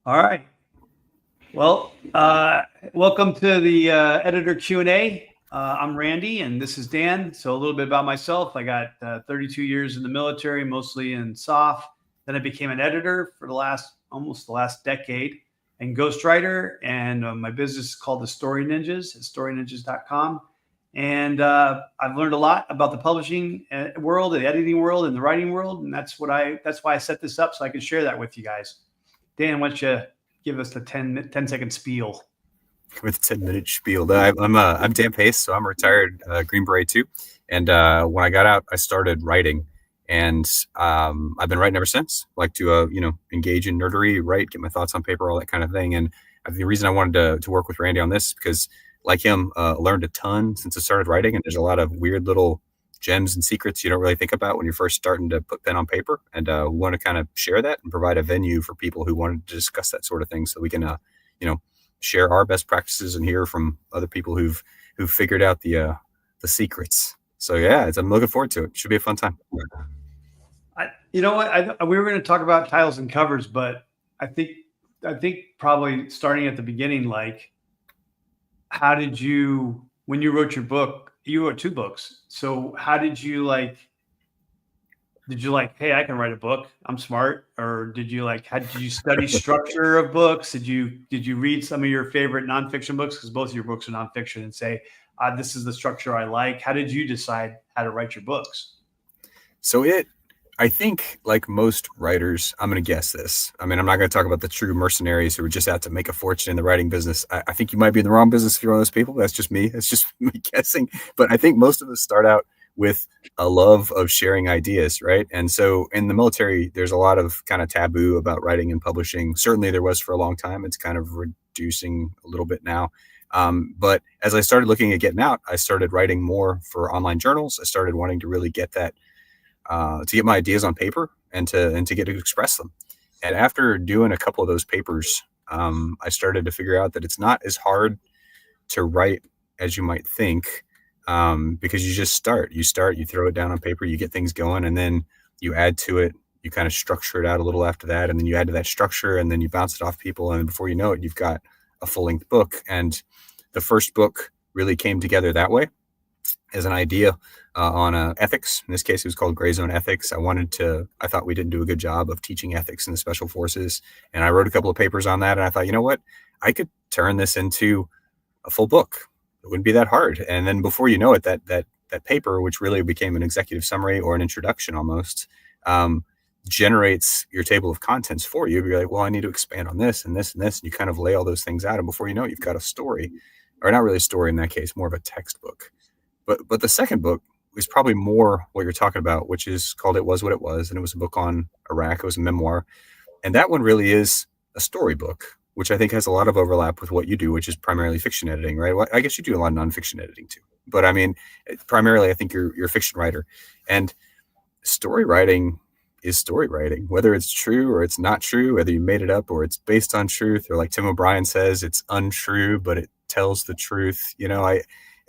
All right. Well, welcome to the editor Q&A. I'm Randy, and this is Dan. So a little bit about myself. I got 32 years in the military, mostly in SOF. Then I became an editor for almost the last decade, and ghostwriter. And my business is called the Story Ninjas at storyninjas.com. And I've learned a lot about the publishing world, the editing world, and the writing world. And that's why I set this up so I can share that with you guys. Dan, why don't you give us the 10-second spiel? With a 10-minute spiel. I'm Dan Pace, so I'm a retired Green Beret too. And when I got out, I started writing, and I've been writing ever since. Like to engage in nerdery, write, get my thoughts on paper, all that kind of thing. And the reason I wanted to work with Randy on this is because, like him, learned a ton since I started writing, and there's a lot of weird little gems and secrets you don't really think about when you're first starting to put pen on paper. And we want to kind of share that and provide a venue for people who wanted to discuss that sort of thing, so we can you know share our best practices and hear from other people who've figured out the secrets. So yeah, I'm looking forward to it. Should be a fun time. You know what? We were going to talk about titles and covers, but I think I think probably starting at the beginning, like how did you when you wrote your book? You wrote two books. So how did you like, hey, I can write a book. I'm smart. Or did you study structure of books? Did you read some of your favorite nonfiction books? Because both of your books are nonfiction and say, this is the structure I like. How did you decide how to write your books? So I think, like most writers, I'm going to guess this. I mean, I'm not going to talk about the true mercenaries who are just out to make a fortune in the writing business. I think you might be in the wrong business if you're one of those people. That's just me. That's just me guessing. But I think most of us start out with a love of sharing ideas, right? And so in the military, there's a lot of kind of taboo about writing and publishing. Certainly there was for a long time. It's kind of reducing a little bit now. But as I started looking at getting out, I started writing more for online journals. I started wanting to really get that to get my ideas on paper and to get to express them. And after doing a couple of those papers, I started to figure out that it's not as hard to write as you might think, because you just start. You start, you throw it down on paper, you get things going, and then you add to it. You kind of structure it out a little after that, and then you add to that structure, and then you bounce it off people, and before you know it, you've got a full length book. And the first book really came together that way as an idea on ethics. In this case, it was called Gray Zone Ethics. I thought we didn't do a good job of teaching ethics in the special forces. And I wrote a couple of papers on that. And I thought, you know what? I could turn this into a full book. It wouldn't be that hard. And then before you know it, that paper, which really became an executive summary or an introduction almost, um, generates your table of contents for you. You're like, well, I need to expand on this and this and this. And you kind of lay all those things out. And before you know it, you've got a story, or not really a story in that case, more of a textbook. But the second book is probably more what you're talking about, which is called It Was What It Was, and it was a book on Iraq. It was a memoir, and that one really is a storybook, which I think has a lot of overlap with what you do, which is primarily fiction editing, right? Well, I guess you do a lot of nonfiction editing too, but I mean, primarily, I think you're a fiction writer, and story writing is story writing, whether it's true or it's not true, whether you made it up or it's based on truth, or like Tim O'Brien says, it's untrue, but it tells the truth.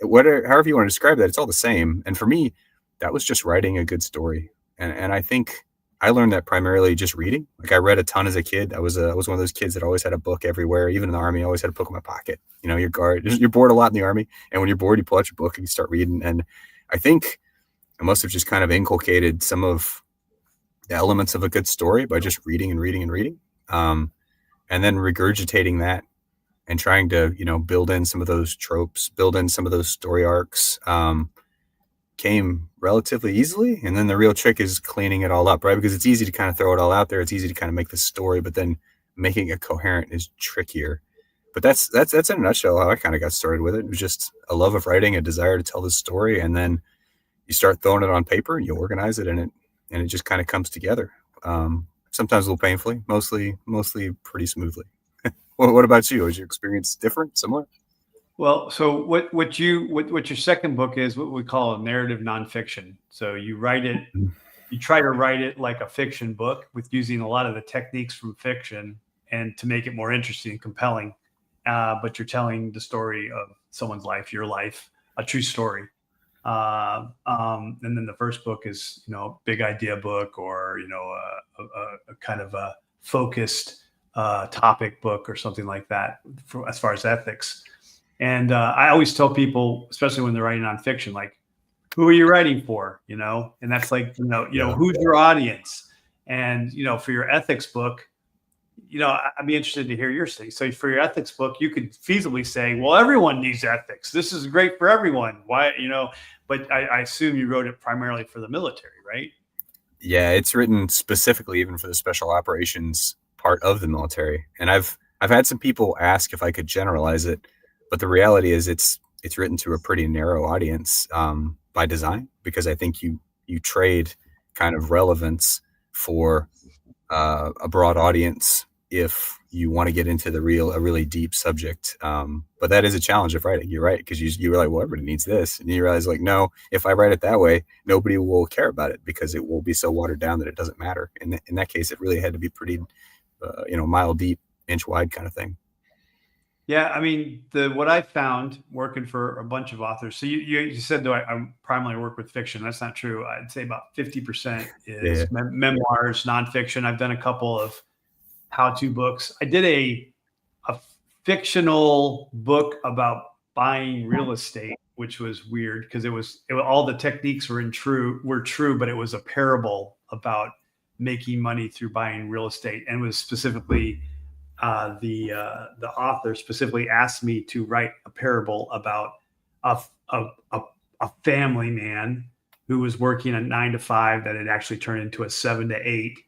However you want to describe that, it's all the same. And for me, that was just writing a good story. And I think I learned that primarily just reading. Like I read a ton as a kid. I was one of those kids that always had a book everywhere. Even in the army, I always had a book in my pocket. You're bored a lot in the army, and when you're bored, you pull out your book and you start reading. And I think I must have just kind of inculcated some of the elements of a good story by just reading and reading and reading, and then regurgitating that and trying to build in some of those tropes, build in some of those story arcs, came relatively easily. And then the real trick is cleaning it all up, right? Because it's easy to kind of throw it all out there. It's easy to kind of make the story, but then making it coherent is trickier. But that's in a nutshell how I kind of got started with it. It was just a love of writing, a desire to tell the story, and then you start throwing it on paper, you organize it, and it just kind of comes together. Sometimes a little painfully, mostly pretty smoothly. What about you? Was your experience different, similar? Well, so what your second book is what we call a narrative nonfiction. So you try to write it like a fiction book with using a lot of the techniques from fiction and to make it more interesting and compelling. But you're telling the story of someone's life, your life, a true story. And then the first book is, big idea book, or, a kind of a focused topic book or something like that as far as ethics. And I always tell people, especially when they're writing nonfiction, like, who are you writing for? And that's like, who's your audience? And, for your ethics book, I'd be interested to hear your thing. So for your ethics book, you could feasibly say, well, everyone needs ethics. This is great for everyone. Why, but I assume you wrote it primarily for the military, right? Yeah, it's written specifically even for the special operations part of the military. And I've had some people ask if I could generalize it, but the reality is it's written to a pretty narrow audience by design, because I think you trade kind of relevance for a broad audience if you want to get into a really deep subject. But that is a challenge of writing. You're right, because you were like, well, everybody needs this, and you realize, like, no, if I write it that way, nobody will care about it because it will be so watered down that it doesn't matter. In that case, it really had to be pretty, mile deep, inch wide kind of thing. Yeah, I mean, what I found working for a bunch of authors. So you said, though, I primarily work with fiction. That's not true. I'd say about 50% is memoirs, nonfiction. I've done a couple of how-to books. I did a fictional book about buying real estate, which was weird because it was all the techniques were true, but it was a parable about making money through buying real estate, and it was specifically. The author specifically asked me to write a parable about a family man who was working a 9 to 5 that had actually turned into a 7 to 8,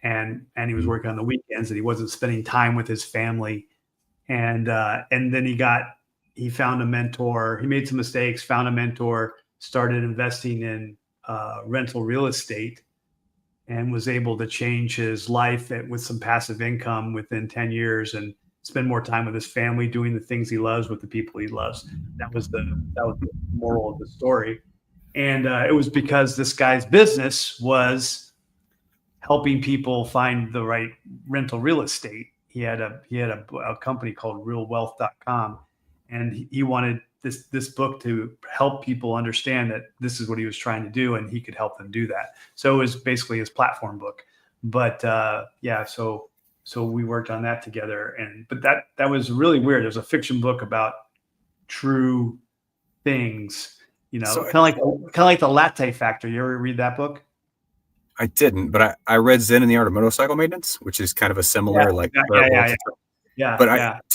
and he was working on the weekends, and he wasn't spending time with his family, and then he found a mentor. He made some mistakes, found a mentor, started investing in rental real estate, and was able to change his life with some passive income within 10 years and spend more time with his family, doing the things he loves with the people he loves. That was the moral of the story. And it was because this guy's business was helping people find the right rental real estate. He had a company called realwealth.com, and he wanted this book to help people understand that this is what he was trying to do, and he could help them do that. So it was basically his platform book. But so we worked on that together. But that was really weird. It was a fiction book about true things, kind of like the Latte Factor. You ever read that book? I didn't, but I read Zen and the Art of Motorcycle Maintenance, which is kind of a similar to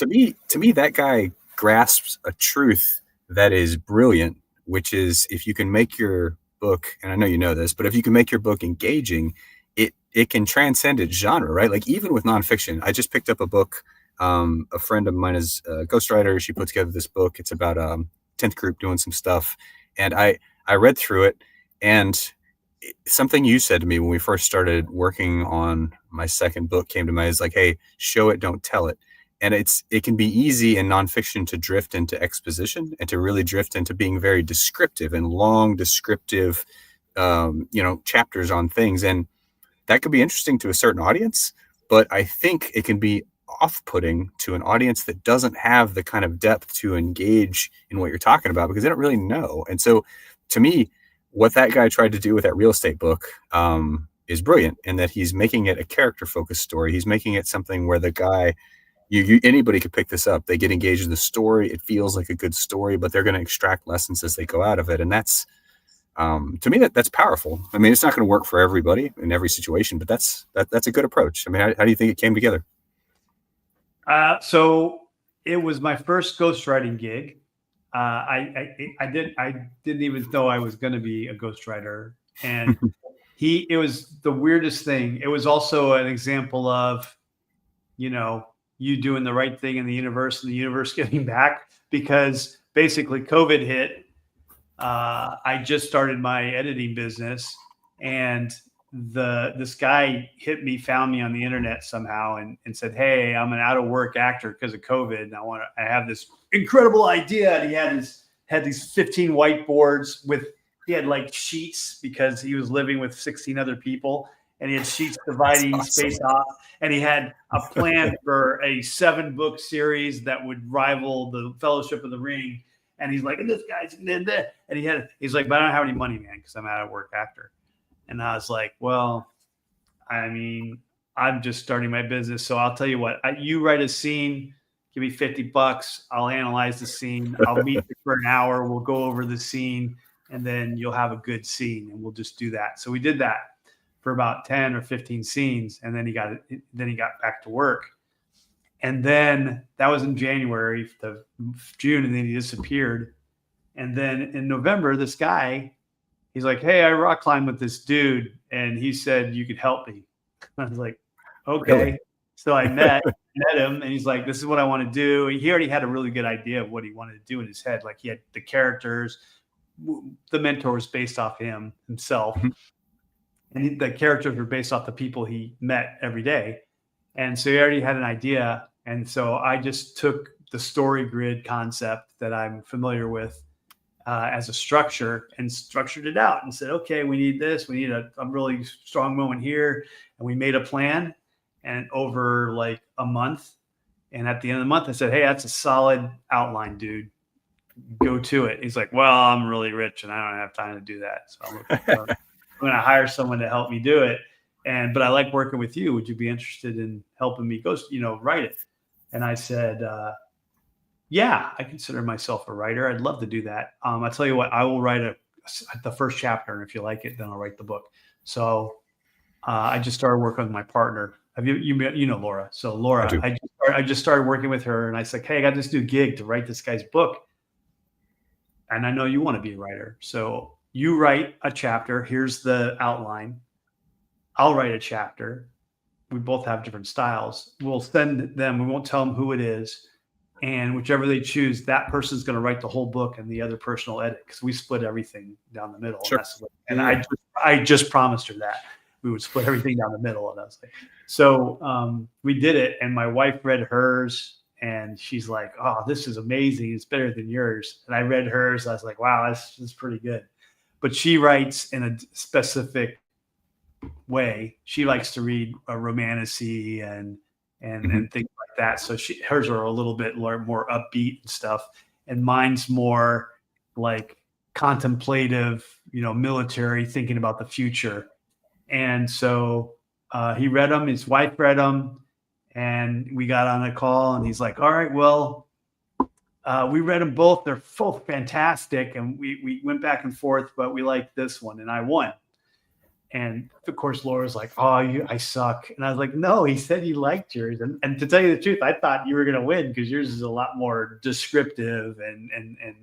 me, that guy grasps a truth that is brilliant, which is, if you can make your book, and I know you know this, but if you can make your book engaging, it can transcend its genre, right? Like, even with nonfiction, I just picked up a book. A friend of mine is a ghostwriter. She put together this book. It's about 10th group doing some stuff. And I read through it, and something you said to me when we first started working on my second book came to mind, is like, hey, show it, don't tell it. And it can be easy in nonfiction to drift into exposition and to really drift into being very descriptive and long descriptive, chapters on things. And that could be interesting to a certain audience, but I think it can be off-putting to an audience that doesn't have the kind of depth to engage in what you're talking about, because they don't really know. And so, to me, what that guy tried to do with that real estate book is brilliant, in that he's making it a character-focused story. He's making it something where the guy, anybody could pick this up. They get engaged in the story. It feels like a good story, but they're going to extract lessons as they go out of it. And that's, to me, that's powerful. I mean, it's not going to work for everybody in every situation, but that's a good approach. I mean, how do you think it came together? So it was my first ghostwriting gig. I didn't even know I was going to be a ghostwriter, and it was the weirdest thing. It was also an example of, you doing the right thing in the universe and the universe giving back, because basically COVID hit. I just started my editing business, and this guy found me on the internet somehow and said, hey, I'm an out of work actor because of COVID, and I have this incredible idea. And he had these 15 whiteboards he had like sheets, because he was living with 16 other people, and he had sheets dividing space off, and he had a plan for a 7-book series that would rival the Fellowship of the Ring. And he's like, and this guy's and he's like, but I don't have any money, man, because I'm an out of work actor. And I was like, well, I mean, I'm just starting my business. So I'll tell you what, you write a scene, give me $50. I'll analyze the scene. I'll meet you for an hour. We'll go over the scene, and then you'll have a good scene, and we'll just do that. So we did that for about 10 or 15 scenes. And then he got back to work. And then that was in January, June, and then he disappeared. And then in November, this guy, he's like, hey, I rock climbed with this dude, and he said you could help me. I was like, okay. Really? So I met him, and he's like, this is what I want to do. He already had a really good idea of what he wanted to do in his head. Like, he had the characters, the mentor was based off himself. And the characters were based off the people he met every day. And so he already had an idea. And so I just took the story grid concept that I'm familiar with as a structure and structured it out and said, okay, we need this. We need a really strong moment here. And we made a plan, and over like a month. And at the end of the month, I said, hey, that's a solid outline, dude. Go to it. He's like, well, I'm really rich and I don't have time to do that. So I'm going to hire someone to help me do it. But I like working with you. Would you be interested in helping me write it? And I said, yeah, I consider myself a writer. I'd love to do that. I'll tell you what, I will write the first chapter. And if you like it, then I'll write the book. So I just started working with my partner. Have you know Laura? So Laura, I just started working with her, and I said, hey, I got this new gig to write this guy's book. And I know you want to be a writer. So you write a chapter. Here's the outline. I'll write a chapter. We both have different styles. We'll send them. We won't tell them who it is. And whichever they choose, that person's going to write the whole book and the other person will edit, because we split everything down the middle. Sure. And I just promised her that we would split everything down the middle. And I was like, so we did it. And my wife read hers, and she's like, oh, this is amazing. It's better than yours. And I read hers. I was like, wow, this is pretty good. But she writes in a specific way. She likes to read a romantasy and things like that. So hers are a little bit more upbeat and stuff. And mine's more like contemplative, military, thinking about the future. And so he read them. His wife read them. And we got on a call, and he's like, all right, well, we read them both. They're both fantastic. And we went back and forth, but we liked this one, and I won. And of course, Laura's like, oh, I suck. And I was like, no, he said he liked yours. And to tell you the truth, I thought you were going to win, because yours is a lot more descriptive and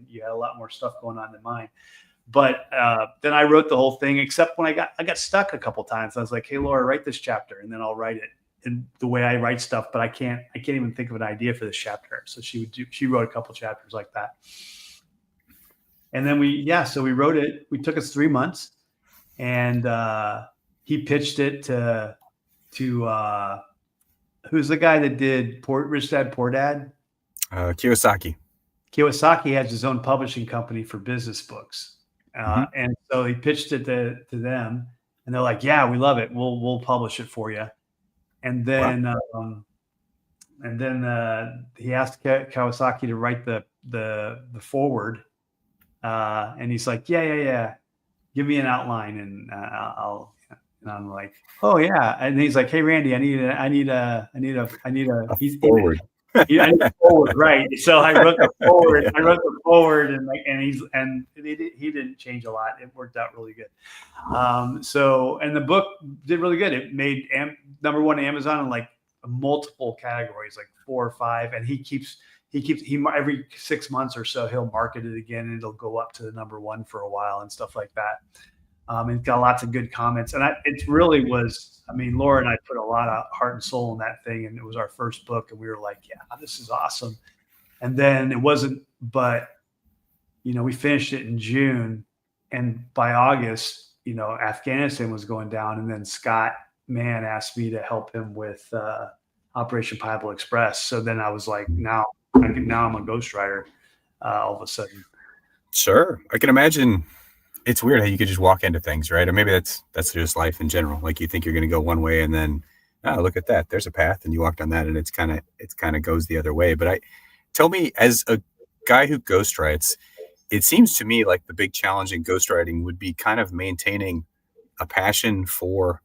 you had a lot more stuff going on than mine. But then I wrote the whole thing, except when I got stuck a couple times. I was like, hey, Laura, write this chapter, and then I'll write it in the way I write stuff, but I can't even think of an idea for this chapter. So she wrote a couple chapters like that. And then so we wrote it. We took us 3 months, and he pitched it to who's the guy that did Rich Dad Poor Dad? Kiyosaki. Kiyosaki has his own publishing company for business books. And so he pitched it to them, and they're like, yeah, we love it. We'll publish it for you. And then, he asked Kawasaki to write the foreword, and he's like, yeah, give me an outline, and I'll. And I'm like, oh yeah. And he's like, hey Randy, I need a forward. I need a forward, right? So I wrote the forward, and he didn't change a lot. It worked out really good. And the book did really good. It made number one Amazon in like multiple categories, like 4 or 5. And he every 6 months or so, he'll market it again, and it'll go up to the number 1 for a while and stuff like that. It's got lots of good comments, and it really was. I mean, Laura and I put a lot of heart and soul in that thing, and it was our first book, and we were like, yeah, this is awesome. And then it wasn't, but we finished it in June, and by August, Afghanistan was going down, and then Scott Mann asked me to help him with Operation Pineapple Express. So then I was like, now I'm a ghostwriter all of a sudden. Sure, I can imagine. It's weird how you could just walk into things, right? Or maybe that's just life in general. Like, you think you're going to go one way, and then, look at that, there's a path, and you walk down that, and it's kind of goes the other way. But tell me, as a guy who ghostwrites, it seems to me like the big challenge in ghostwriting would be kind of maintaining a passion for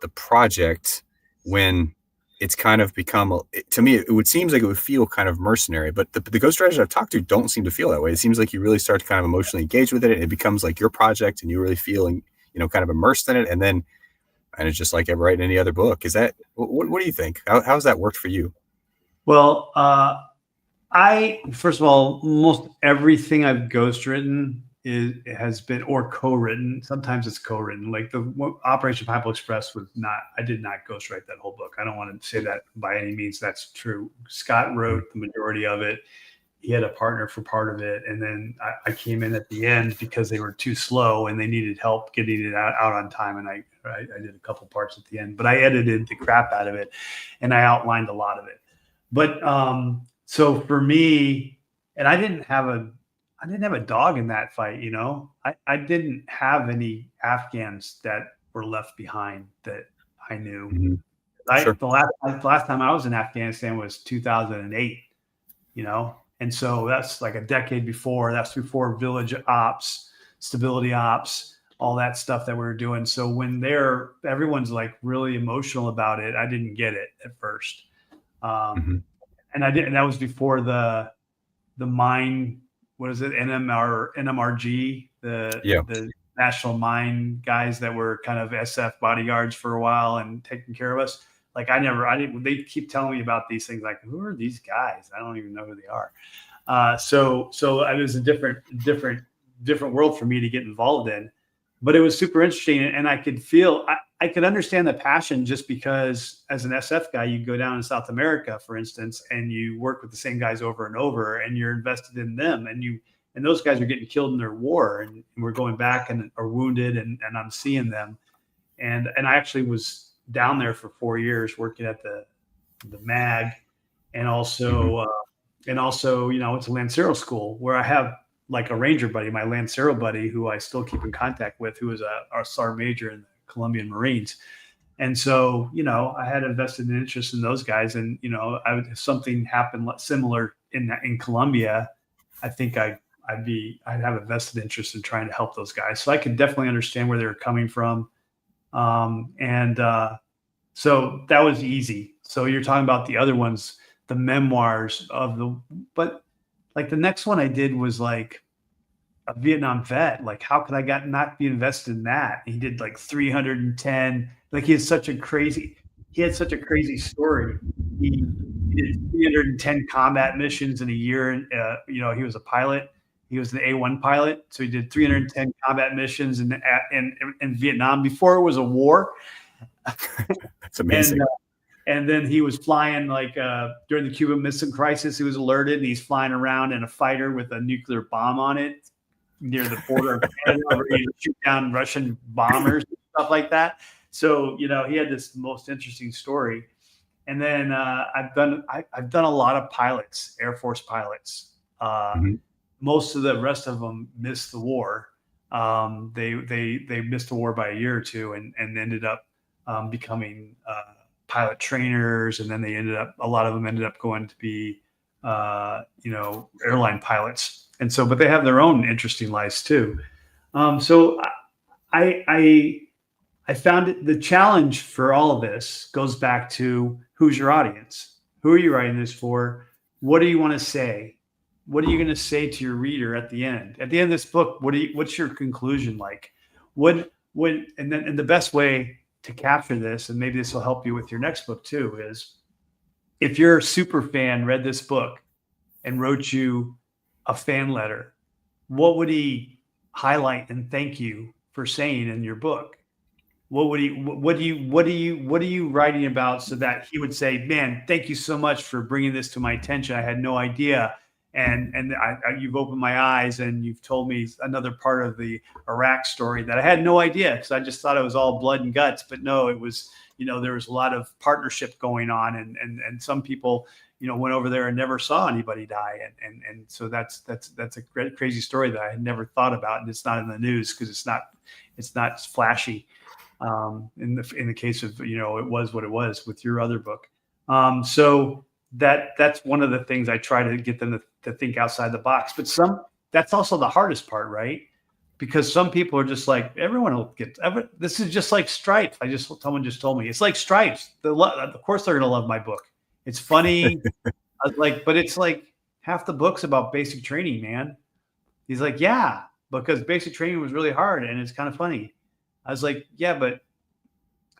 the project when it's kind of become, to me, it would seems like it would feel kind of mercenary, but the ghostwriters I've talked to don't seem to feel that way. It seems like you really start to kind of emotionally engage with it. And it becomes like your project and you really feel, kind of immersed in it. And it's just like writing any other book. Is that, what do you think? How's that worked for you? Well, first of all, most everything I've ghostwritten has been or co-written. Sometimes it's co-written. Like the Operation Pineapple Express I did not ghostwrite that whole book. I don't want to say that by any means that's true. Scott wrote the majority of it. He had a partner for part of it. And then I came in at the end because they were too slow and they needed help getting it out on time. And I did a couple parts at the end, but I edited the crap out of it and I outlined a lot of it. But so for me, and I didn't have a dog in that fight, I didn't have any Afghans that were left behind that I knew. Mm-hmm. Sure. The last time I was in Afghanistan was 2008, and so that's like a decade before. That's before village ops, stability ops, all that stuff that we were doing. So when everyone's like really emotional about it, I didn't get it at first. Mm-hmm. And I didn't. That was before the mine. What is it? NMRG, the National Mine guys that were kind of SF bodyguards for a while and taking care of us. Like I didn't. They keep telling me about these things. Like, who are these guys? I don't even know who they are. So it was a different world for me to get involved in. But it was super interesting, and I could feel, I could understand the passion just because as an SF guy, you go down in South America, for instance, and you work with the same guys over and over, and you're invested in them, and those guys are getting killed in their war, and we're going back and are wounded, and I'm seeing them, and I actually was down there for 4 years working at the MAG, and also it's a Lancero school where I have like a Ranger buddy, my Lancero buddy, who I still keep in contact with, who is our Sergeant Major in the Colombian Marines. And so, I had a vested interest in those guys. And, if something happened similar in Colombia, I think I'd have a vested interest in trying to help those guys. So I could definitely understand where they were coming from. So that was easy. So you're talking about the other ones, the memoirs but like the next one I did was like a Vietnam vet. Like, how could I not be invested in that? He did like 310. Like he had such a crazy story. He did 310 combat missions in a year. And, he was a pilot. He was an A1 pilot. So he did 310 combat missions in Vietnam before it was a war. That's amazing. And then he was flying during the Cuban Missile Crisis. He was alerted, and he's flying around in a fighter with a nuclear bomb on it near the border of Canada, where he would shoot down Russian bombers and stuff like that. So he had this most interesting story. And then I've done a lot of pilots, Air Force pilots. Most of the rest of them missed the war. They missed the war by a year or two, and ended up becoming pilot trainers, and then a lot of them ended up going to be airline pilots. And so, but they have their own interesting lives too. So I found it, the challenge for all of this goes back to who's your audience? Who are you writing this for? What do you want to say? What are you going to say to your reader at the end? At the end of this book, what's your conclusion like? And the best way to capture this, and maybe this will help you with your next book too, is if your super fan read this book and wrote you a fan letter, what would he highlight and thank you for saying in your book? What are you writing about so that he would say, man, thank you so much for bringing this to my attention. I had no idea. And you've opened my eyes, and you've told me another part of the Iraq story that I had no idea, because I just thought it was all blood and guts. But no, it was, there was a lot of partnership going on, and some people, went over there and never saw anybody die, and so that's a great, crazy story that I had never thought about, and it's not in the news because it's not flashy. In the case of it was what it was with your other book. So that's one of the things I try to get them to think outside the box. But that's also the hardest part, right? because some people are just like, everyone will get, this is just like Stripes. Someone just told me it's like Stripes. Of course they're going to love my book. It's funny. I was like, but it's like half the book's about basic training, man. He's like, yeah, because basic training was really hard and it's kind of funny. I was like, yeah, but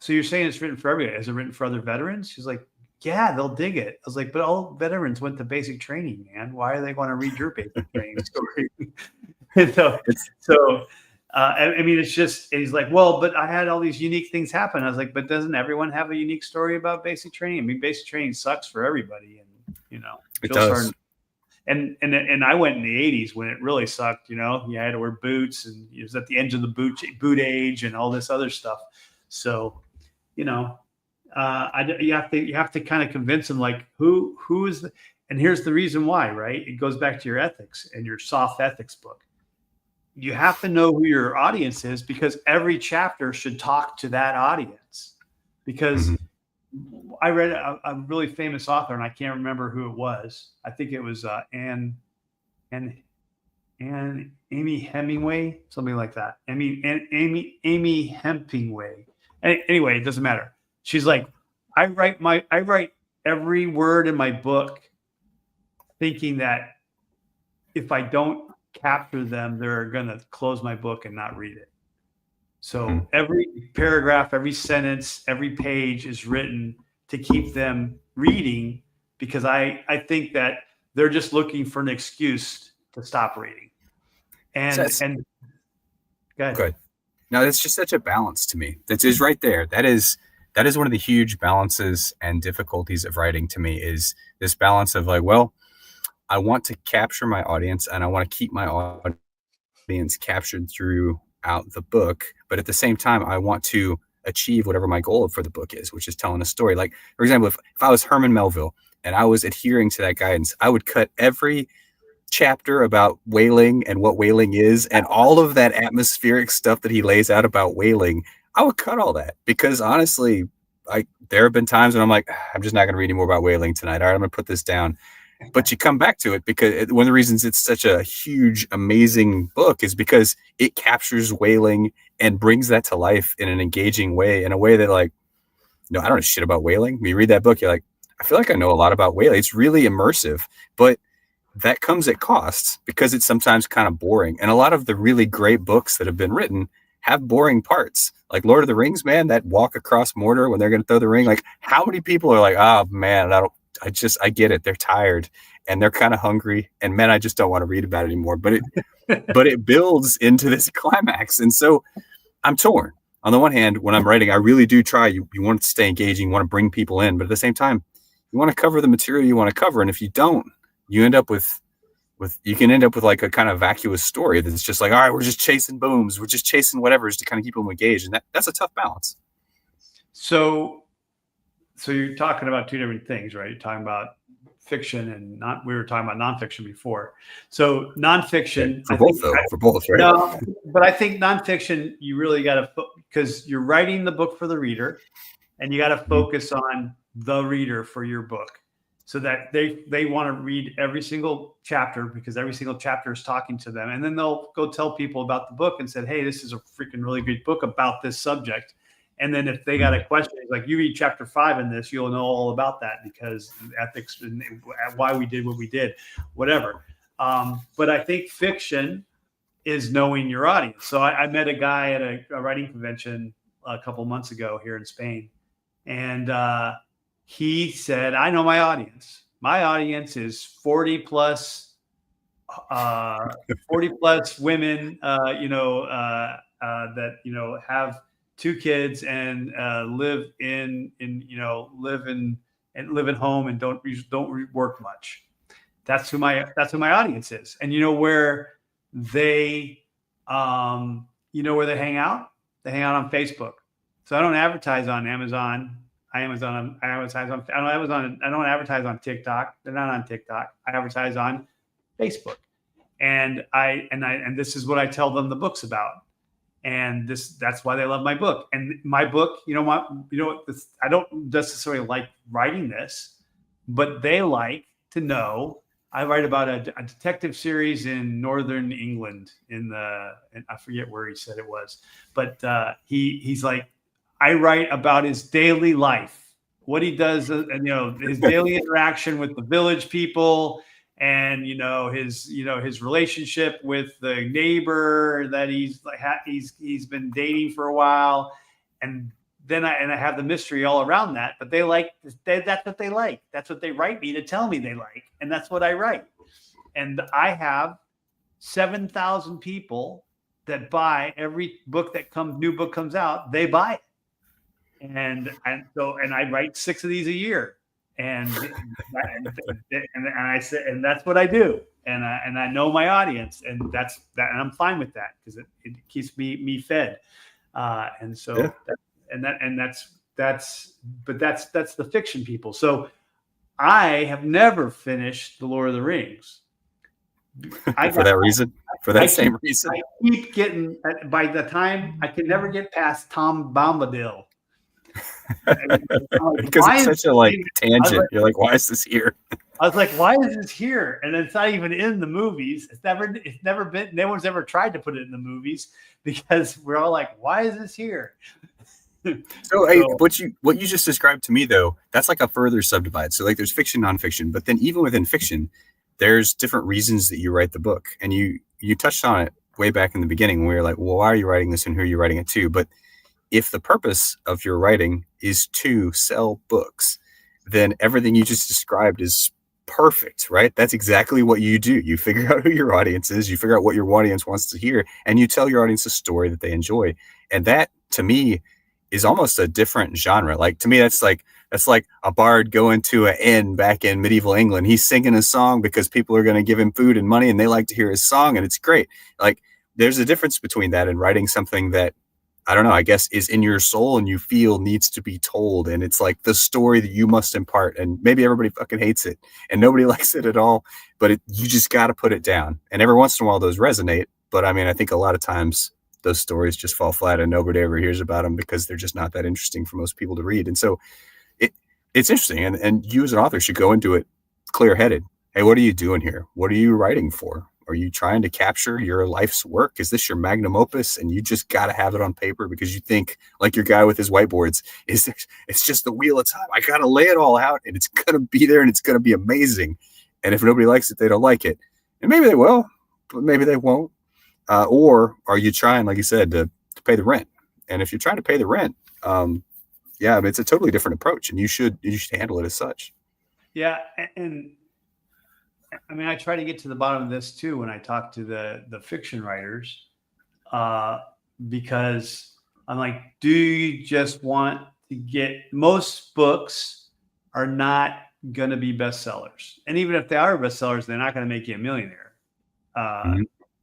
so you're saying it's written for everybody. Is it written for other veterans? She's like, yeah, they'll dig it. I was like, but all veterans went to basic training, man. Why are they going to read your basic training story? I mean, it's just, he's like, well, but I had all these unique things happen. I was like, but doesn't everyone have a unique story about basic training? I mean, basic training sucks for everybody. And, you know, it does. And I went in the 80s when it really sucked. You know, you had to wear boots, and it was at the end of the boot age and all this other stuff. So, you know, you have to kind of convince them, like, who is the, and here's the reason why, right? It goes back to your ethics and your soft ethics book. You have to know who your audience is, because every chapter should talk to that audience. Because I read a really famous author, and I can't remember who it was. I think it was Amy Hemingway, something like that. Amy Hemingway. Anyway, it doesn't matter. She's like, I write every word in my book thinking that if I don't capture them, they're going to close my book and not read it. So every paragraph, every sentence, every page is written to keep them reading, because I think that they're just looking for an excuse to stop reading. And go ahead. Good. No, that's just such a balance to me. That is right there. That is one of the huge balances and difficulties of writing to me, is this balance of like, well, I want to capture my audience and I want to keep my audience captured throughout the book. But at the same time, I want to achieve whatever my goal for the book is, which is telling a story. Like, for example, if I was Herman Melville and I was adhering to that guidance, I would cut every chapter about whaling and what whaling is and all of that atmospheric stuff that he lays out about whaling. I would cut all that, because honestly, there have been times when I'm like, I'm just not going to read any more about whaling tonight. All right, I'm going to put this down. But you come back to it, because one of the reasons it's such a huge, amazing book is because it captures whaling and brings that to life in an engaging way, in a way that, like, no, I don't know shit about whaling. When you read that book, you're like, I feel like I know a lot about whaling. It's really immersive, but that comes at costs, because it's sometimes kind of boring. And a lot of the really great books that have been written have boring parts. Like Lord of the Rings, man, that walk across Mordor when they're going to throw the ring. Like, how many people are like, oh man, I get it. They're tired and they're kind of hungry, and man, I just don't want to read about it anymore. But it builds into this climax. And so I'm torn. On the one hand, when I'm writing, I really do try. You want to stay engaging, you want to bring people in, but at the same time, you want to cover the material you want to cover. And if you don't, you end up with like a kind of vacuous story that's just like, all right, we're just chasing booms. We're just chasing whatever, just to kind of keep them engaged. And that's a tough balance. So you're talking about two different things, right? You're talking about fiction and we were talking about nonfiction before. So nonfiction, for both, right? No, but I think nonfiction, you really got to, because you're writing the book for the reader, and you got to focus on the reader for your book, so that they want to read every single chapter, because every single chapter is talking to them. And then they'll go tell people about the book and said, hey, this is a freaking really good book about this subject. And then if they got a question, it's like, you read chapter 5 in this, you'll know all about that, because ethics and why we did what we did, whatever. But I think fiction is knowing your audience. So I met a guy at a writing convention a couple of months ago here in Spain. And he said, I know my audience. My audience is 40 plus women, that, have 2 kids and live at home and don't work much. That's who my audience is. And where they hang out? They hang out on Facebook. So I don't advertise on Amazon. I don't advertise on TikTok. They're not on TikTok. I advertise on Facebook. And this is what I tell them the book's about. And that's why they love my book. And my book, I don't necessarily like writing this, but they like to know I write about a detective series in northern England and I forget where he said it was, but he's like, I write about his daily life, what he does, and his daily interaction with the village people, and his relationship with the neighbor that he's been dating for a while, and then I have the mystery all around that. But that's what they like. That's what they write me to tell me they like, and that's what I write. And I have 7,000 people that buy every new book comes out. They buy it, and I write 6 of these a year, and I say, and that's what I do, and I know my audience, and and I'm fine with that because it keeps me fed, and so. Yeah. That's the fiction people. So I have never finished The Lord of the Rings. For that reason? For that same reason? I keep getting, by the time I can never get past Tom Bombadil. Because it's such a tangent. You're like, why is this here? I was like, why is this here? And it's not even in the movies. It's never been, no one's ever tried to put it in the movies because we're all like, why is this here? So what you just described to me, though, that's like a further subdivide. So there's fiction, nonfiction, but then even within fiction, there's different reasons that you write the book. And you touched on it way back in the beginning when we were like, well, why are you writing this and who are you writing it to? But if the purpose of your writing is to sell books, then everything you just described is perfect, right? That's exactly what you do. You figure out who your audience is, you figure out what your audience wants to hear, and you tell your audience a story that they enjoy. And that, to me, is almost a different genre. Like, to me, that's like a bard going to an inn back in medieval England. He's singing a song because people are going to give him food and money and they like to hear his song, and it's great. Like, there's a difference between that and writing something that, I don't know, I guess is in your soul and you feel needs to be told. And it's like the story that you must impart. And maybe everybody fucking hates it and nobody likes it at all, but you just got to put it down. And every once in a while those resonate. But I mean, I think a lot of times those stories just fall flat and nobody ever hears about them because they're just not that interesting for most people to read. And so it's interesting. And you as an author should go into it clear headed. Hey, what are you doing here? What are you writing for? Are you trying to capture your life's work? Is this your magnum opus? And you just got to have it on paper because you think, like your guy with his whiteboards, it's just the wheel of time. I got to lay it all out and it's going to be there and it's going to be amazing. And if nobody likes it, they don't like it. And maybe they will, but maybe they won't. Or are you trying, like you said, to pay the rent? And if you're trying to pay the rent, yeah, it's a totally different approach, and you should handle it as such. Yeah, and I mean, I try to get to the bottom of this too when I talk to the fiction writers, because I'm like, do you just want to get? Most books are not going to be bestsellers, and even if they are bestsellers, they're not going to make you a millionaire.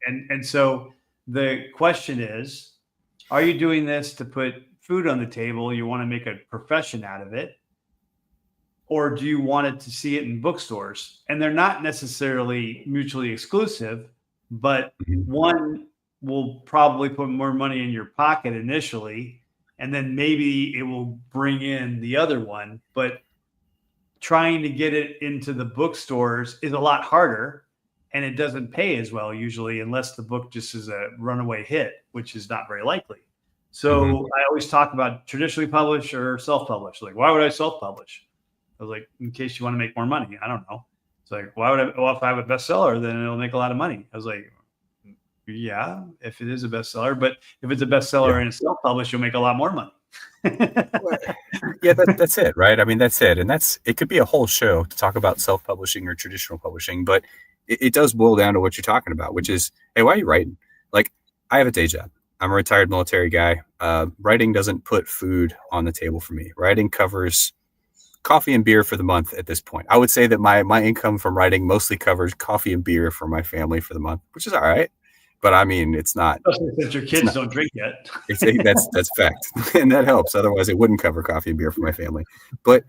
And so the question is, are you doing this to put food on the table? You want to make a profession out of it? Or do you want it to see it in bookstores? And they're not necessarily mutually exclusive, but one will probably put more money in your pocket initially, and then maybe it will bring in the other one. But trying to get it into the bookstores is a lot harder, and it doesn't pay as well usually unless the book just is a runaway hit, which is not very likely. So I always talk about traditionally published or self-published. Like, why would I self-publish? I was like, in case you want to make more money. I don't know. It's like, why would I? Well, if I have a bestseller, then it'll make a lot of money. I was like, yeah, if it is a bestseller, but if it's a bestseller and it's self-published, you'll make a lot more money. Yeah, that's it, right? I mean, that's it. And it could be a whole show to talk about self-publishing or traditional publishing, but it does boil down to what you're talking about, which is, hey, why are you writing? Like, I have a day job. I'm a retired military guy. Writing doesn't put food on the table for me. Writing covers coffee and beer for the month at this point. I would say that my income from writing mostly covers coffee and beer for my family for the month, which is all right. But I mean, it's not. Especially since your kids don't drink yet. That's fact. And that helps. Otherwise, it wouldn't cover coffee and beer for my family. But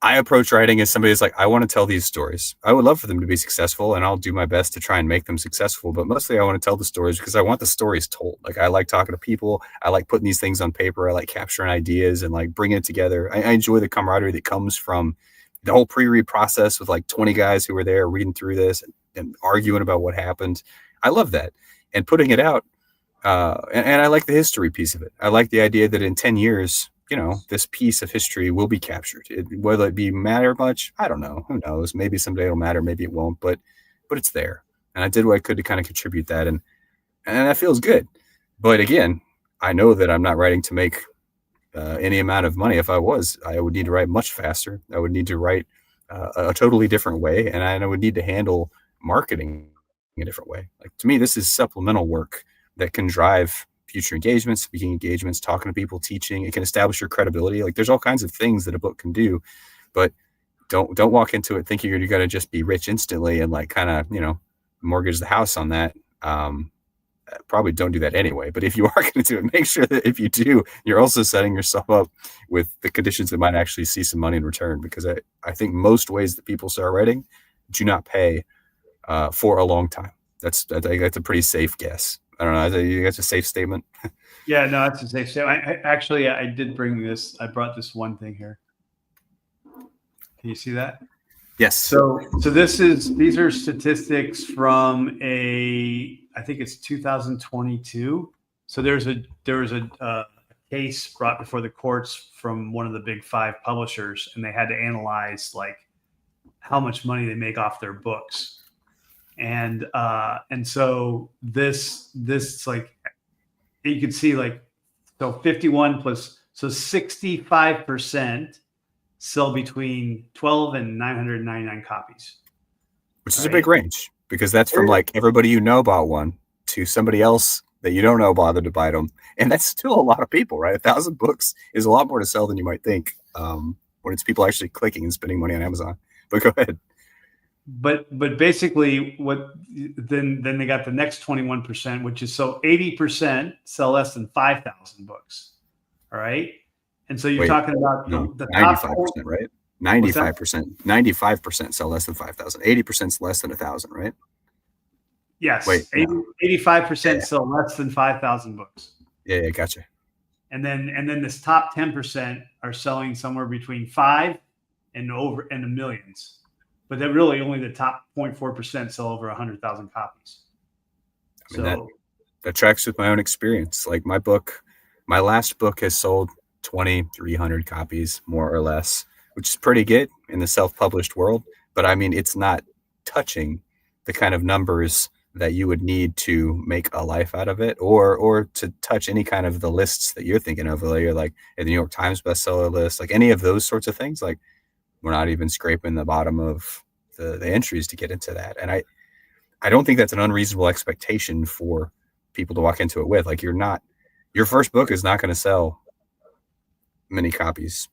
I approach writing as somebody who's like, I want to tell these stories. I would love for them to be successful, and I'll do my best to try and make them successful. But mostly I want to tell the stories because I want the stories told. Like, I like talking to people. I like putting these things on paper. I like capturing ideas and like bringing it together. I enjoy the camaraderie that comes from the whole pre-read process with like 20 guys who were there reading through this and arguing about what happened. I love that. And putting it out, and I like the history piece of it. I like the idea that in 10 years, this piece of history will be captured. Will it be matter much? I don't know. Who knows? Maybe someday it'll matter. Maybe it won't. But it's there. And I did what I could to kind of contribute that. And that feels good. But again, I know that I'm not writing to make any amount of money. If I was, I would need to write much faster. I would need to write a totally different way. And I would need to handle marketing in a different way. Like, to me, this is supplemental work that can drive future engagements, speaking engagements, talking to people, teaching. It can establish your credibility. Like, there's all kinds of things that a book can do, but don't walk into it thinking you're going to just be rich instantly and like kind of, mortgage the house on that. Probably don't do that anyway. But if you are going to do it, make sure that if you do, you're also setting yourself up with the conditions that might actually see some money in return. Because I think most ways that people start writing do not pay for a long time. I think that's a pretty safe guess. I don't know. I think that's a safe statement. Yeah, no, that's a safe statement. I did bring this. I brought this one thing here. Can you see that? Yes. So these are statistics from I think it's 2022. So there was a case brought before the courts from one of the big 5 publishers, and they had to analyze like how much money they make off their books. And so this like you could see like, so 51 plus, so 65% sell between 12 and 999 copies, which is a big range, because that's from like everybody bought one to somebody else that you don't know bothered to buy them. And that's still a lot of people, right? 1,000 books is a lot more to sell than you might think, when it's people actually clicking and spending money on Amazon. But go ahead. But basically then they got the next 21%, which is, so 80% sell less than 5,000 books. All right. And so you're talking about the 95%, right? 95% sell less than 5,000. 80% is less than 1,000, right? Yes. 85% sell less than 5,000 books. Yeah, gotcha. And then this top 10% are selling somewhere between 5 and the millions. But they're really only the top 0.4% sell over 100,000 copies. I mean, that tracks with my own experience. Like my last book has sold 2,300 copies, more or less, which is pretty good in the self-published world. But I mean, it's not touching the kind of numbers that you would need to make a life out of it, or to touch any kind of the lists that you're thinking of. You're like the New York Times bestseller list, like any of those sorts of things. Like, we're not even scraping the bottom of the entries to get into that. And I don't think that's an unreasonable expectation for people to walk into it with. Like, your first book is not going to sell many copies,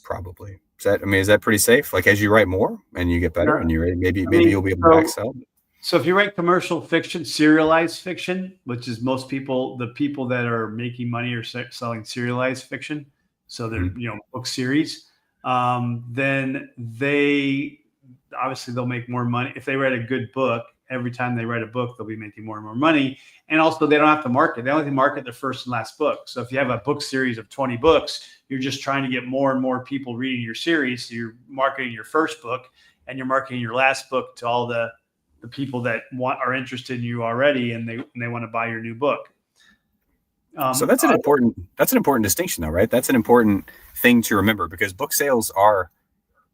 probably. Is that pretty safe? Like, as you write more and you get better and you're ready, maybe you'll be able to back sell. So if you write commercial fiction, serialized fiction, which is the people that are making money are selling serialized fiction. So they're, book series. Then they'll make more money. If they write a good book, every time they write a book, they'll be making more and more money. And also, they don't have to market. They only market their first and last book. So if you have a book series of 20 books, you're just trying to get more and more people reading your series. So you're marketing your first book and you're marketing your last book to all the people that are interested in you already, and they want to buy your new book. So that's an important distinction, though, right? That's an important thing to remember, because book sales are,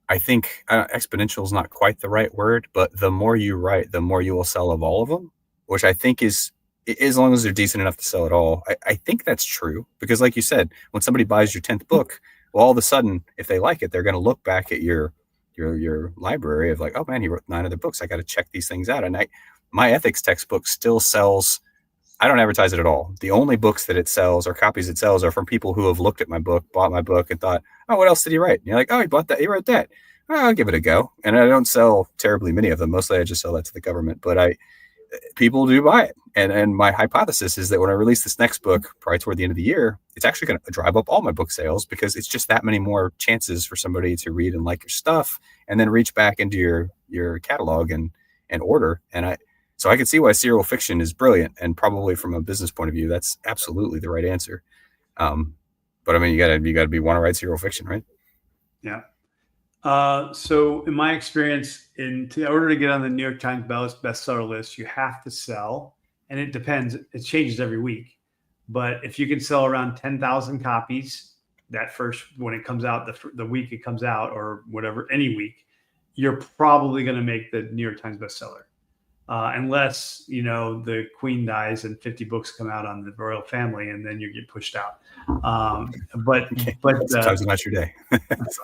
I think, exponential is not quite the right word, but the more you write, the more you will sell of all of them, which I think is, as long as they're decent enough to sell at all. I think that's true, because like you said, when somebody buys your 10th book, well, all of a sudden, if they like it, they're going to look back at your library of like, oh man, he wrote 9 other books. I got to check these things out. And my ethics textbook still sells. I don't advertise it at all. The only books that it sells, or copies it sells, are from people who have looked at my book, bought my book, and thought, oh, what else did he write? And you're like, oh, he bought that. He wrote that. Oh, I'll give it a go. And I don't sell terribly many of them. Mostly I just sell that to the government. But people do buy it. And my hypothesis is that when I release this next book, probably toward the end of the year, it's actually going to drive up all my book sales, because it's just that many more chances for somebody to read and like your stuff, and then reach back into your catalog and order. So I can see why serial fiction is brilliant, and probably from a business point of view, that's absolutely the right answer. But I mean, you gotta want to write serial fiction, right? Yeah. So in my experience, in order to get on the New York Times bestseller list, you have to sell, and it depends. It changes every week, but if you can sell around 10,000 copies that first when it comes out, the week it comes out, or whatever, any week, you're probably going to make the New York Times bestseller. Unless the queen dies and 50 books come out on the royal family, and then you get pushed out. But Okay. but Sometimes it's not your day.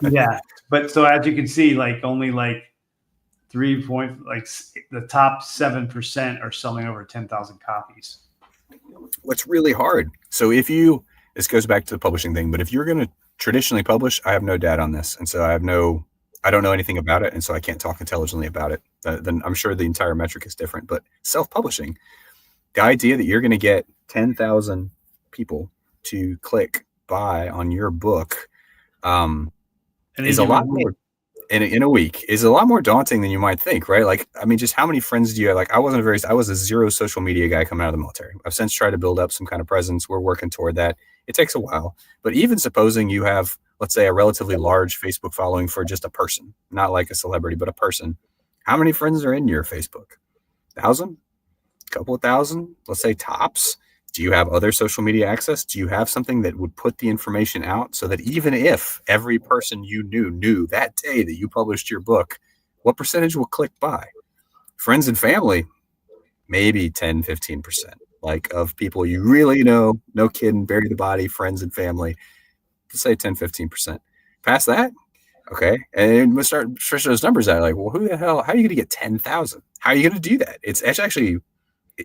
yeah, but so as you can see, like only like the top 7% are selling over 10,000 copies. What's really hard. So this goes back to the publishing thing, but if you're going to traditionally publish, I have no data on this, and so I don't know anything about it, and so I can't talk intelligently about it. Then I'm sure the entire metric is different. But self-publishing, the idea that you're going to get 10,000 people to click buy on your book is a lot more in a week is a lot more daunting than you might think, right? Like, I mean, just how many friends do you have? Like, I was a zero social media guy coming out of the military. I've since tried to build up some kind of presence. We're working toward that. It takes a while, but even supposing you have, let's say, a relatively large Facebook following for just a person, not like a celebrity, but a person, how many friends are in your Facebook? 1,000? A couple of thousand? Let's say tops. Do you have other social media access? Do you have something that would put the information out so that even if every person you knew that day that you published your book, what percentage will click buy? Friends and family, maybe 10, 15%. Like of people you really know, no kidding, bury the body, friends and family, let's say 10, 15%. Past that, okay. And we'll start stretching those numbers out. Like, well, who the hell, how are you going to get 10,000? How are you going to do that? It's actually,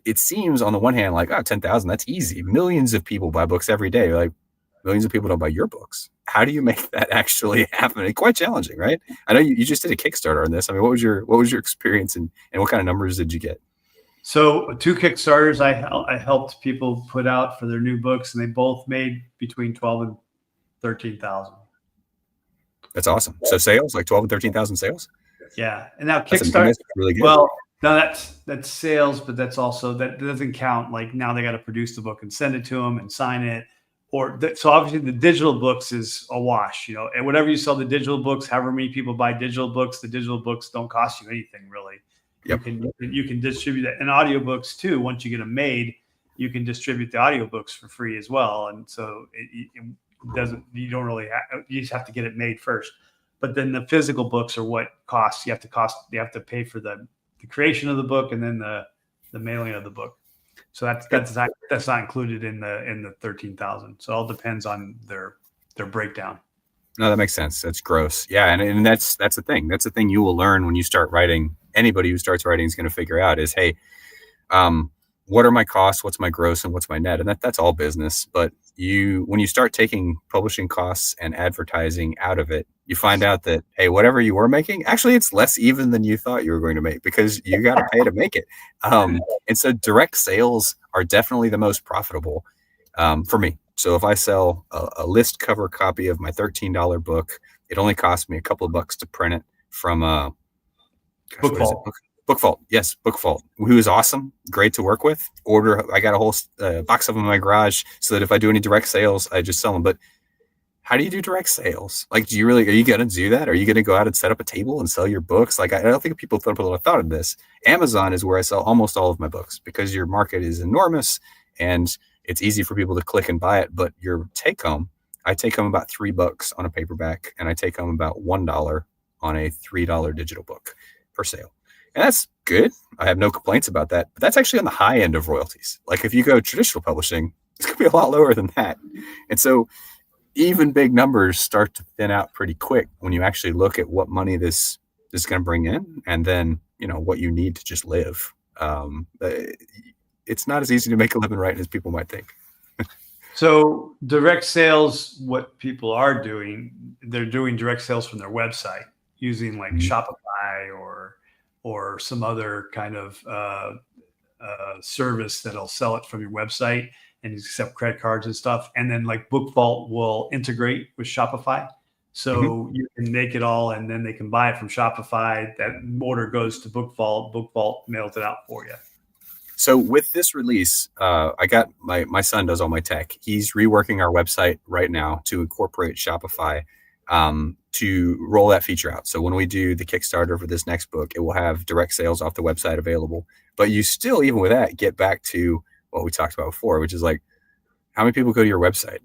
it seems on the one hand like, 10,000, that's easy. Millions of people buy books every day. Like, millions of people don't buy your books. How do you make that actually happen? It's quite challenging, right? I know you just did a Kickstarter on this. I mean, what was your experience and what kind of numbers did you get? So 2 Kickstarters I helped people put out for their new books, and they both made between 12 and 13,000. That's awesome. So sales, like 12 and 13,000 sales. Yeah, and now That's Kickstarter, really good. well, now that's sales, but that's also that doesn't count. Like now they got to produce the book and send it to them and sign it, so obviously the digital books is a wash, and whatever you sell the digital books, however many people buy digital books, the digital books don't cost you anything really. Yep. You can distribute that, and audiobooks too. Once you get them made, you can distribute the audiobooks for free as well. And so it doesn't, you don't really you just have to get it made first. But then the physical books are what costs. You have to pay for the creation of the book and then the mailing of the book. So that's not included in the 13,000. So it all depends on their breakdown. No, that makes sense. That's gross. Yeah, and that's the thing. That's the thing you will learn when you start writing. Anybody who starts writing is going to figure out is, hey, what are my costs? What's my gross and what's my net? And that's all business. But when you start taking publishing costs and advertising out of it, you find out that, hey, whatever you were making, actually it's less even than you thought you were going to make because you got to pay to make it. And so direct sales are definitely the most profitable for me. So if I sell a list cover copy of my $13 book, it only costs me a couple of bucks to print it from BookVault. Yes, BookVault, who is awesome, great to work with. I got a whole box of them in my garage so that if I do any direct sales, I just sell them. But how do you do direct sales? Like, are you going to do that? Are you going to go out and set up a table and sell your books? Like, I don't think people thought of this. Amazon is where I sell almost all of my books because your market is enormous and it's easy for people to click and buy it. But your take home, I take home about $3 on a paperback and I take home about $1 on a $3 digital book per sale. And that's good. I have no complaints about that. But that's actually on the high end of royalties. Like if you go traditional publishing, it's going to be a lot lower than that. And so even big numbers start to thin out pretty quick when you actually look at what money this is going to bring in and then, what you need to just live. It's not as easy to make a living writing as people might think. So direct sales, what people are doing, they're doing direct sales from their website using like Shopify or some other kind of service that'll sell it from your website and accept credit cards and stuff. And then like BookVault will integrate with Shopify. So you can make it all and then they can buy it from Shopify. That order goes to BookVault. BookVault mails it out for you. So with this release, I got my son does all my tech. He's reworking our website right now to incorporate Shopify. to roll that feature out. So when we do the Kickstarter for this next book, it will have direct sales off the website available. But you still, even with that, get back to what we talked about before, which is like, how many people go to your website?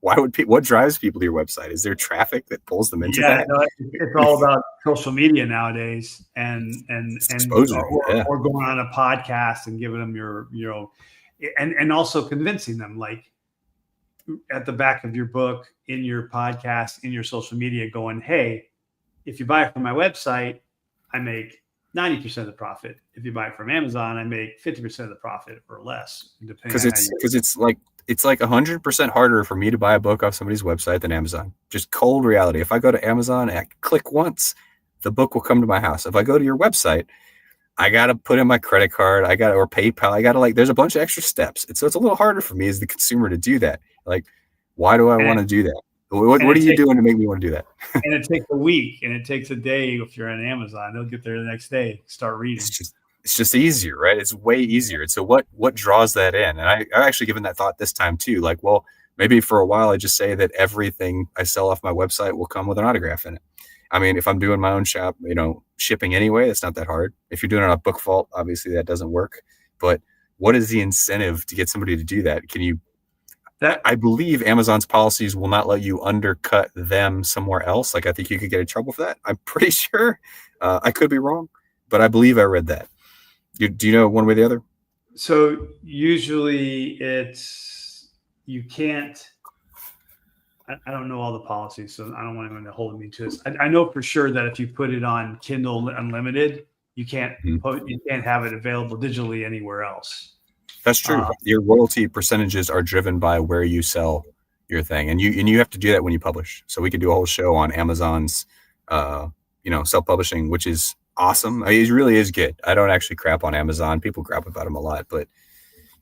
What drives people to your website? Is there traffic that pulls them into that? No, it's all about social media nowadays, and exposure, or going on a podcast and giving them your and also convincing them, like at the back of your book, in your podcast, in your social media, going, hey, if you buy it from my website, I make 90% of the profit. If you buy it from Amazon, I make 50% of the profit or less, because it's like 100% harder for me to buy a book off somebody's website than Amazon. Just cold reality. If I go to Amazon and I click once, the book will come to my house. If I go to your website, I got to put in my credit card, or PayPal. There's a bunch of extra steps. So it's a little harder for me as the consumer to do that. Like, why do I want to do that? What are you doing to make me want to do that? And it takes a week, and it takes a day if you're on Amazon. They'll get there the next day, start reading. It's just easier, right? It's way easier. And so what draws that in? And I've actually given that thought this time too. Like, well, maybe for a while I just say that everything I sell off my website will come with an autograph in it. I mean, if I'm doing my own shop, shipping anyway, it's not that hard. If you're doing it on Book Vault, obviously that doesn't work. But what is the incentive to get somebody to do that? I believe Amazon's policies will not let you undercut them somewhere else. Like, I think you could get in trouble for that. I'm pretty sure. I could be wrong, but I believe I read that. Do you know one way or the other? So usually you can't. I don't know all the policies, so I don't want anyone to hold me to this. I know for sure that if you put it on Kindle Unlimited, you can't have it available digitally anywhere else. That's true. Your royalty percentages are driven by where you sell your thing, and you have to do that when you publish. So we could do a whole show on Amazon's, self-publishing, which is awesome. It really is good. I don't actually crap on Amazon. People crap about them a lot, but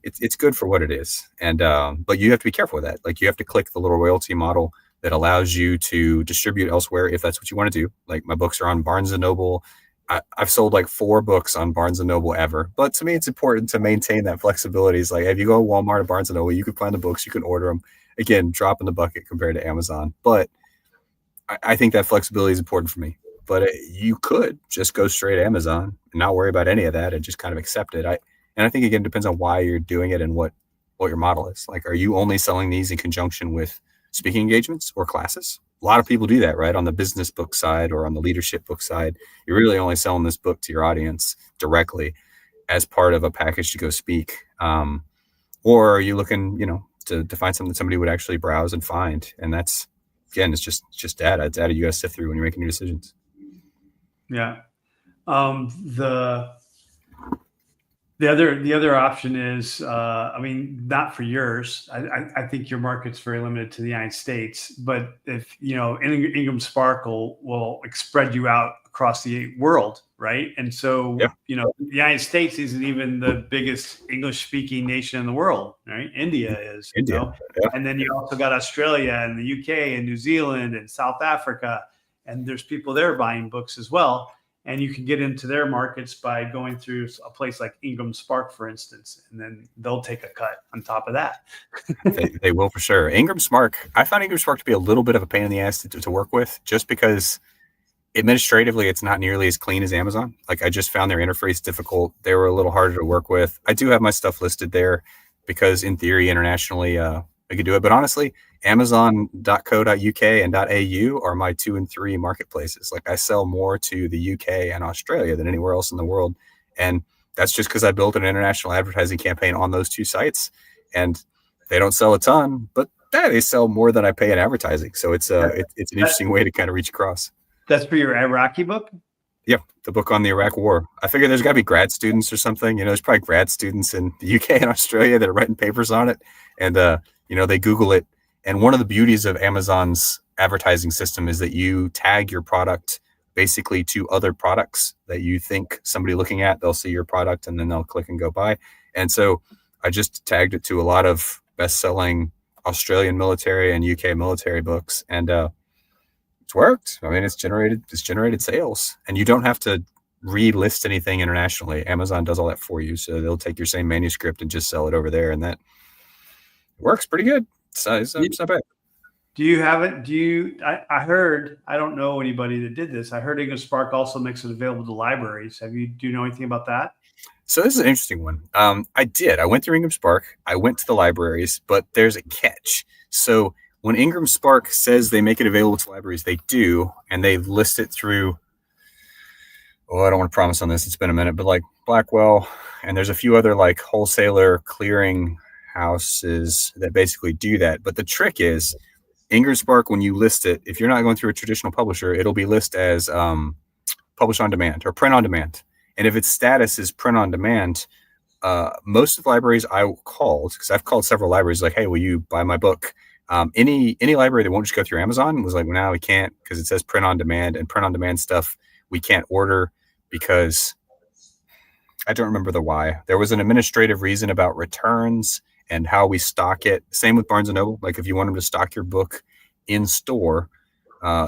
it's good for what it is. And but you have to be careful with that. Like, you have to click the little royalty model that allows you to distribute elsewhere if that's what you want to do. Like, my books are on Barnes & Noble. I've sold like 4 books on Barnes & Noble ever. But to me, it's important to maintain that flexibility. It's like, if you go to Walmart or Barnes & Noble, you can find the books, you can order them. Again, drop in the bucket compared to Amazon. But I think that flexibility is important for me. But you could just go straight Amazon and not worry about any of that and just kind of accept it. And I think, again, it depends on why you're doing it and what your model is. Like, are you only selling these in conjunction with speaking engagements or classes? A lot of people do that, right? On the business book side or on the leadership book side, you're really only selling this book to your audience directly as part of a package to go speak. Or are you looking, to find something that somebody would actually browse and find? And that's, again, it's just data. It's data you got to sift through when you're making your decisions. Yeah. The other option is, not for yours. I think your market's very limited to the United States, but if, Ingram Sparkle will spread you out across the world, right? And so, the United States isn't even the biggest English-speaking nation in the world, right? India is. Yeah. And then you also got Australia and the UK and New Zealand and South Africa, and there's people there buying books as well. And you can get into their markets by going through a place like Ingram Spark, for instance, and then they'll take a cut on top of that. they will for sure. Ingram Spark, I find Ingram Spark to be a little bit of a pain in the ass to work with, just because administratively it's not nearly as clean as Amazon. Like, I just found their interface difficult. They were a little harder to work with. I do have my stuff listed there because, in theory, internationally, I could do it. But honestly, Amazon.co.uk and .au are my 2 and 3 marketplaces. Like, I sell more to the UK and Australia than anywhere else in the world. And that's just because I built an international advertising campaign on those 2 sites. And they don't sell a ton, but they sell more than I pay in advertising. So it's an interesting way to kind of reach across. That's for your Iraqi book? Yeah, the book on the Iraq War. I figure there's got to be grad students or something. There's probably grad students in the UK and Australia that are writing papers on it. And, they Google it. And one of the beauties of Amazon's advertising system is that you tag your product basically to other products that you think somebody looking at, they'll see your product and then they'll click and go buy. And so I just tagged it to a lot of best-selling Australian military and UK military books. And it's worked. I mean, it's generated sales. And you don't have to relist anything internationally. Amazon does all that for you. So they'll take your same manuscript and just sell it over there. And that works pretty good. It's not bad. Do you have it? I heard, I don't know anybody that did this. I heard Ingram Spark also makes it available to libraries. Do you know anything about that? So this is an interesting one. I went through Ingram Spark. I went to the libraries, but there's a catch. So when Ingram Spark says they make it available to libraries, they do, and they list it through, I don't want to promise on this. It's been a minute, but like Blackwell, and there's a few other like wholesaler clearing houses that basically do that. But the trick is Ingram Spark, when you list it, if you're not going through a traditional publisher, it'll be listed as publish on demand or print on demand. And if its status is print on demand, most of the libraries I called, because I've called several libraries, like, hey, will you buy my book? Any library that won't just go through Amazon was like, well, no, we can't, because it says print on demand, and print on demand stuff we can't order because I don't remember the why. There was an administrative reason about returns and how we stock it. Same with Barnes & Noble. Like if you want them to stock your book in store,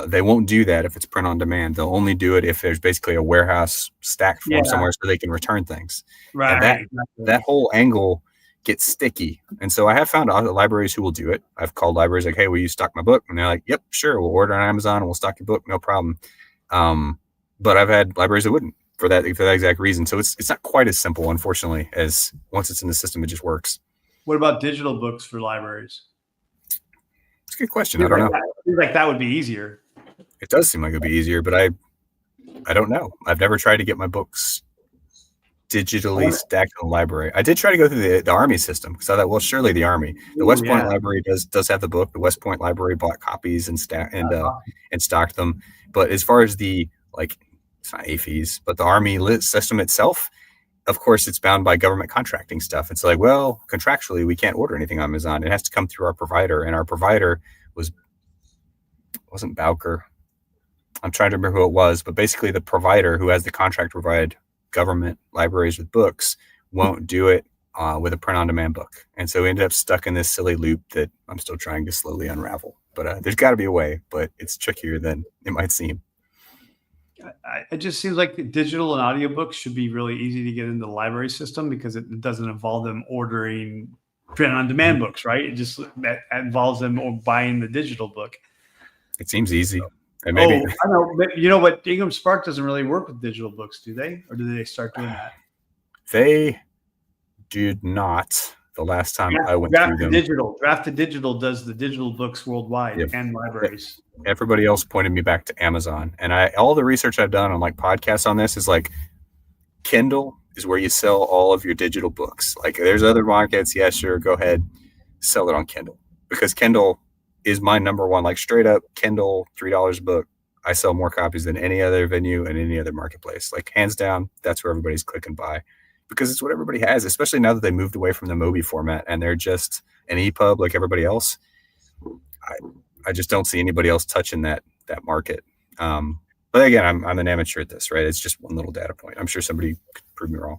they won't do that if it's print on demand. They'll only do it if there's basically a warehouse stacked form somewhere so they can return things. Right. And that whole angle gets sticky. And so I have found other libraries who will do it. I've called libraries like, hey, will you stock my book? And they're like, yep, sure. We'll order on Amazon and we'll stock your book. No problem. But I've had libraries that wouldn't for that exact reason. So it's not quite as simple, unfortunately, as once it's in the system, it just works. What about digital books for libraries? It's a good question. I don't know. Seems like that would be easier. It does seem like it'd be easier, but I don't know. I've never tried to get my books digitally stacked in the library. I did try to go through the Army system because I thought, well, surely the Army. The West Point Library does have the book. The West Point Library bought copies and stocked them. But as far as the it's not AFES, but the Army system itself, of course, it's bound by government contracting stuff. It's like, well, contractually, we can't order anything on Amazon. It has to come through our provider, and our provider wasn't Bowker. I'm trying to remember who it was, but basically the provider who has the contract to provide government libraries with books won't do it with a print-on-demand book. And so we ended up stuck in this silly loop that I'm still trying to slowly unravel. But there's got to be a way, but it's trickier than it might seem. It just seems like digital and audiobooks should be really easy to get into the library system because it doesn't involve them ordering print-on-demand books, right? It just involves them buying the digital book. It seems easy. And maybe I know, but you know what? Ingram Spark doesn't really work with digital books, do they? Or do they start doing that? They did not. The last time I went through them. Draft to Digital does the digital books worldwide and libraries. Everybody else pointed me back to Amazon. And all the research I've done on podcasts on this is Kindle is where you sell all of your digital books. There's other markets. Yeah, sure. Go ahead. Sell it on Kindle because Kindle is my number one, straight up Kindle, $3 a book. I sell more copies than any other venue and any other marketplace. Hands down, that's where everybody's click and buy because it's what everybody has, especially now that they moved away from the Mobi format and they're just an EPUB like everybody else. I just don't see anybody else touching that market. But again, I'm an amateur at this, right? It's just one little data point. I'm sure somebody could prove me wrong.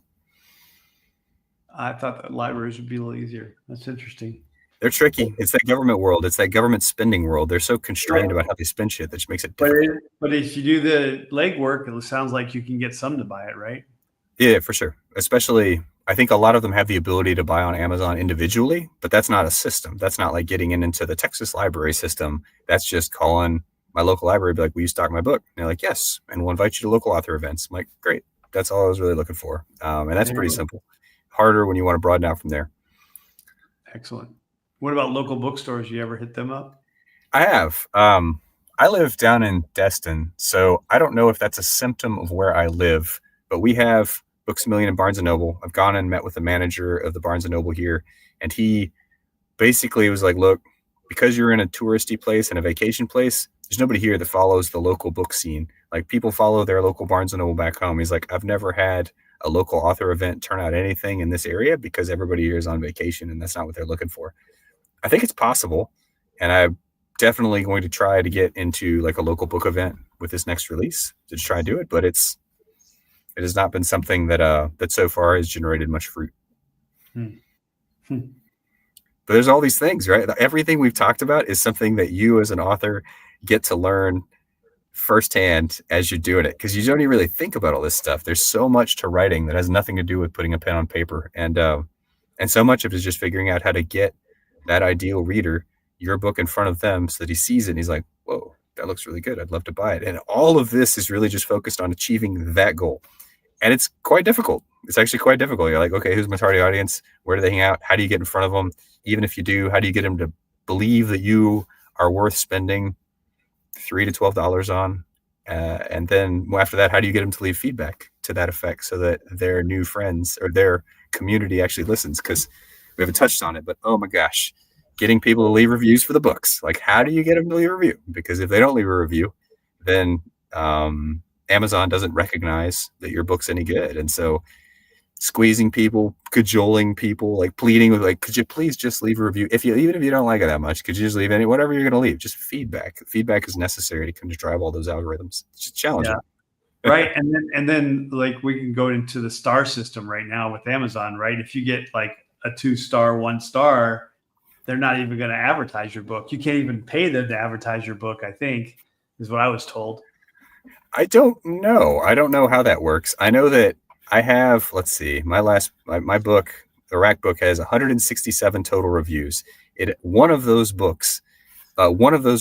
I thought that libraries would be a little easier. That's interesting. They're tricky. It's that government world. It's that government spending world. They're so constrained about how they spend shit that just makes it difficult. But if you do the legwork, it sounds like you can get some to buy it, right? Yeah, for sure. Especially, I think a lot of them have the ability to buy on Amazon individually, but that's not a system. That's not like getting into the Texas library system. That's just calling my local library, be like, will you stock my book? And they're like, yes. And we'll invite you to local author events. I'm like, great. That's all I was really looking for. And that's pretty simple. Harder when you want to broaden out from there. Excellent. What about local bookstores? You ever hit them up? I have. I live down in Destin, so I don't know if that's a symptom of where I live, but we have Books A Million and Barnes & Noble. I've gone and met with the manager of the Barnes & Noble here, and he basically was like, look, because you're in a touristy place and a vacation place, there's nobody here that follows the local book scene. People follow their local Barnes & Noble back home. He's like, I've never had a local author event turn out anything in this area because everybody here is on vacation, and that's not what they're looking for. I think it's possible, and I'm definitely going to try to get into a local book event with this next release to try and do it. But it has not been something that so far has generated much fruit. But there's all these things, right? Everything we've talked about is something that you as an author get to learn firsthand as you're doing it, because you don't even really think about all this stuff. There's so much to writing that has nothing to do with putting a pen on paper, and so much of it is just figuring out how to get that ideal reader your book in front of them so that he sees it and he's like, whoa, that looks really good. I'd love to buy it. And all of this is really just focused on achieving that goal. And it's quite difficult. It's actually quite difficult. You're like, okay, who's my target audience? Where do they hang out? How do you get in front of them? Even if you do, how do you get them to believe that you are worth spending $3 to $12 on? And then after that, how do you get them to leave feedback to that effect so that their new friends or their community actually listens? Because we haven't touched on it, but oh my gosh, getting people to leave reviews for the books. Like, how do you get them to leave a review? Because if they don't leave a review, then Amazon doesn't recognize that your book's any good. And so squeezing people, cajoling people, like pleading with, like, could you please just leave a review? Even if you don't like it that much, could you just leave whatever you're going to leave? Just feedback. Feedback is necessary to kind of drive all those algorithms. It's just challenging. Yeah. Right. And then like we can go into the star system right now with Amazon, right? If you get like a 2-star, 1-star, they're not even going to advertise your book. You can't even pay them to advertise your book, I think, is what I was told. I don't know. I don't know how that works. I know that I have, let's see, my book, the Rack book, has 167 total reviews. One of those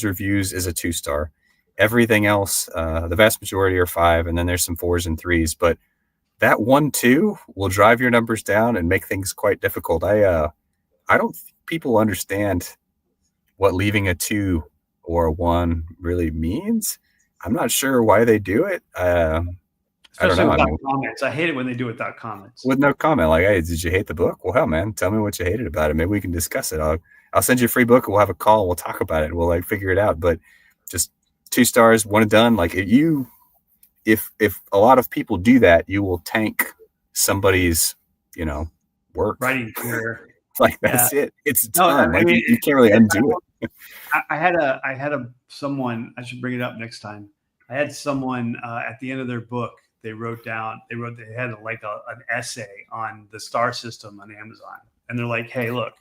reviews is a 2-star. Everything else, the vast majority are 5, and then there's some 4s and 3s. But that 1-2 will drive your numbers down and make things quite difficult. I don't think people understand what leaving a 2 or a 1 really means. I'm not sure why they do it. Especially without comments. I hate it when they do it without comments. With no comment, like, hey, did you hate the book? Well, hell, man, tell me what you hated about it. Maybe we can discuss it. I'll send you a free book. And we'll have a call. And we'll talk about it. And we'll like figure it out. But just 2 stars, 1 and done. Like if a lot of people do that, you will tank somebody's, work. Writing career. Like that's it. It's done. Like you can't really undo it. I had someone. I should bring it up next time. I had someone at the end of their book. They had like an essay on the star system on Amazon, and they're like, "Hey, look,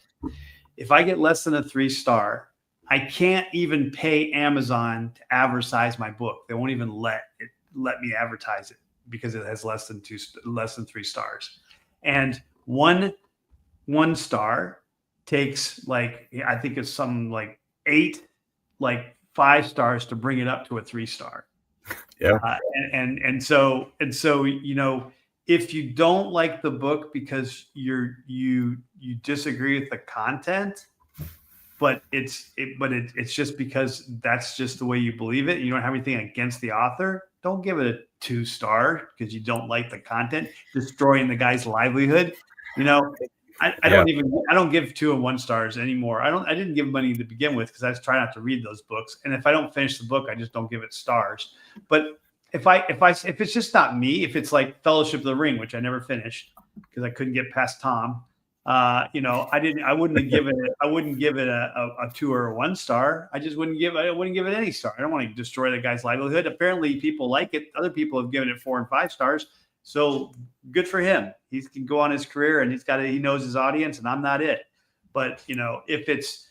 if I get less than a 3-star, I can't even pay Amazon to advertise my book. They won't even let me advertise it because it has less than 3 stars, and one star takes like I think it's some like 8 like 5 stars to bring it up to a 3-star." Yeah. And so if you don't like the book because you disagree with the content, but it's just because that's just the way you believe it, you don't have anything against the author, don't give it a 2-star because you don't like the content, destroying the guy's livelihood. I don't give 2 and 1 stars anymore. I didn't give money to begin with because I try not to read those books. And if I don't finish the book, I just don't give it stars. But if it's just not me, if it's like Fellowship of the Ring, which I never finished because I couldn't get past Tom, I wouldn't give it a 2 or a 1 star. I wouldn't give it any star. I don't want to destroy the guy's livelihood. Apparently people like it. Other people have given it 4 and 5 stars. So good for him. He can go on his career and he knows his audience, and I'm not it. But if it's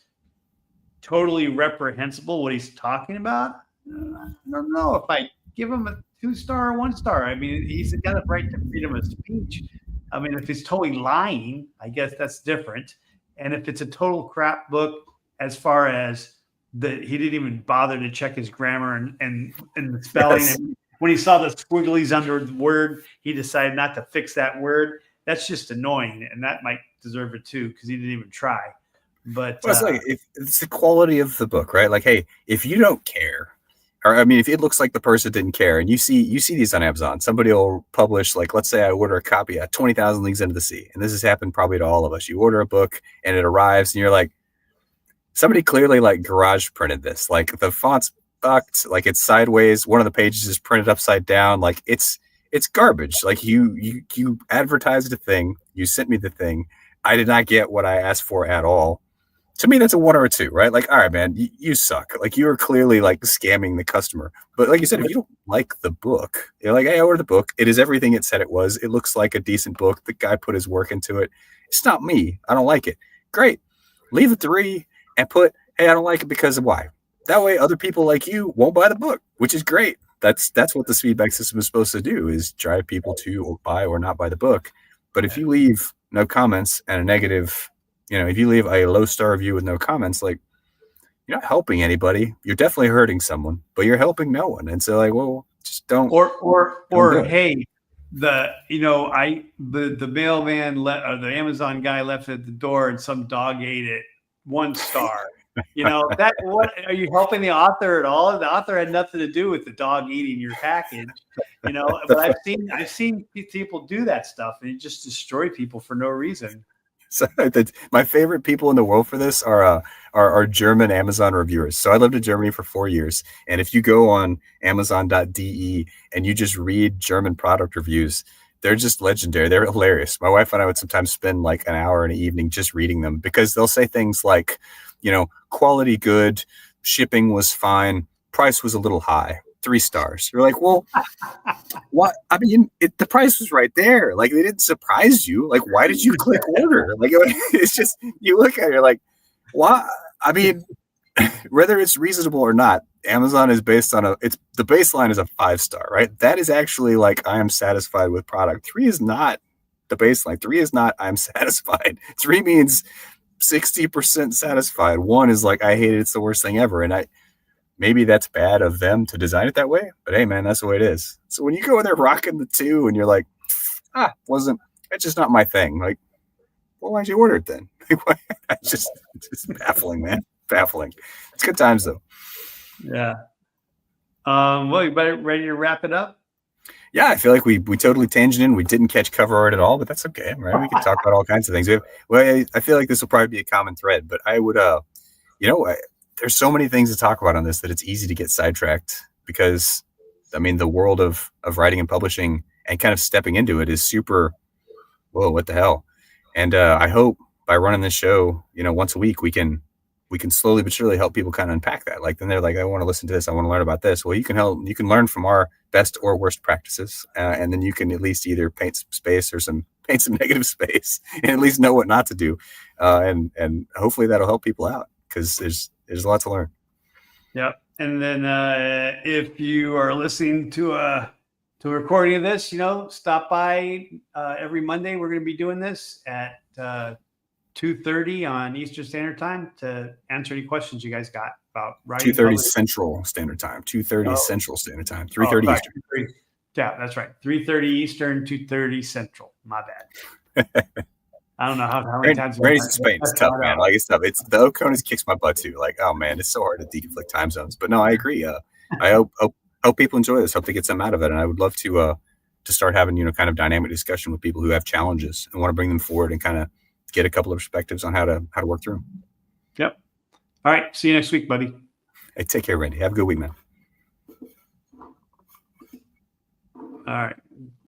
totally reprehensible what he's talking about, I don't know if I give him a 2-star or 1-star. I mean, he's got a right to freedom of speech. I mean, if he's totally lying, I guess that's different. And if it's a total crap book, as far as he didn't even bother to check his grammar and the spelling. Yes. And when he saw the squigglies under the word, he decided not to fix that word. That's just annoying, and that might deserve it too because he didn't even try. But it's like it's the quality of the book, right? Like, hey, if you don't care, or I mean, if it looks like the person didn't care, and you see these on Amazon, somebody will publish, like, let's say I order a copy of 20,000 Leagues Under the Sea, and this has happened probably to all of us. You order a book, and it arrives, and you're like, somebody clearly like garage printed this, like the font's fucked, like it's sideways, one of the pages is printed upside down, like it's garbage. Like you advertised a thing, you sent me the thing, I did not get what I asked for at all. To me, that's a 1 or a 2, right? Like, all right, man, you suck. Like, you are clearly like scamming the customer. But like you said, if you don't like the book, you're like, hey, I ordered the book. It is everything it said it was. It looks like a decent book. The guy put his work into it. It's not me. I don't like it. Great. Leave a 3 and put, hey, I don't like it because of why. That way, other people like you won't buy the book, which is great. That's what this feedback system is supposed to do, is drive people to buy or not buy the book. But if you leave no comments and a negative, if you leave a low-star review with no comments, like, you're not helping anybody. You're definitely hurting someone, but you're helping no one. And so, like, well, just don't. Don't do it. Hey, the mailman or the Amazon guy left it at the door and some dog ate it. 1 star. That what are you helping the author at all? The author had nothing to do with the dog eating your package. But I've seen people do that stuff and it just destroy people for no reason. So my favorite people in the world for this are German Amazon reviewers. So I lived in Germany for 4 years, and if you go on Amazon.de and you just read German product reviews, they're just legendary. They're hilarious. My wife and I would sometimes spend like an hour in the evening just reading them because they'll say things like, quality good, shipping was fine, price was a little high, 3 stars. You're like, well, what? I mean, the price was right there. Like, they didn't surprise you. Like, why did you click order? Like, it's just, you look at it, you're like, what? I mean, whether it's reasonable or not, Amazon is based on the baseline is a 5-star, right? That is actually like, I am satisfied with product. 3 is not the baseline. 3 is not, I'm satisfied. 3 means 60% satisfied. 1 is like, I hate it. It's the worst thing ever. And maybe that's bad of them to design it that way, but hey, man, that's the way it is. So when you go in there rocking the 2 and you're like, it's just not my thing. Like, well, why'd you order it then? It's just baffling, man. Baffling. It's good times though. Yeah. Well, you better ready to wrap it up? Yeah, I feel like we totally tangented. We didn't catch cover art at all, but that's okay, right? We can talk about all kinds of things. I feel like this will probably be a common thread, but I would, there's so many things to talk about on this that it's easy to get sidetracked because, I mean, the world of writing and publishing and kind of stepping into it is super, whoa, what the hell? And I hope by running this show, once a week, we can slowly but surely help people kind of unpack that. Like, then they're like, I want to listen to this. I want to learn about this. Well, you can learn from our best or worst practices. And then you can at least either paint some space or paint some negative space and at least know what not to do. And hopefully that'll help people out because there's a lot to learn. Yep. And then if you are listening to a recording of this, stop by every Monday. We're going to be doing this at 2:30 on Eastern Standard Time to answer any questions you guys got about writing. 2:30 Central Standard Time. 2:30 Central Standard Time. 3:30 Eastern. Yeah, that's right. 3:30 Eastern, 2:30 Central. My bad. I don't know how many times. Randy's in Spain. It's tough, man. Like, it's tough. The Oconus kicks my butt too. Like, oh man, it's so hard to deconflict time zones. But no, I agree. I hope people enjoy this. Hope they get some out of it. And I would love to start having kind of dynamic discussion with people who have challenges and want to bring them forward and kind of get a couple of perspectives on how to work through them. Yep. All right. See you next week, buddy. Hey, take care, Randy. Have a good week, man. All right.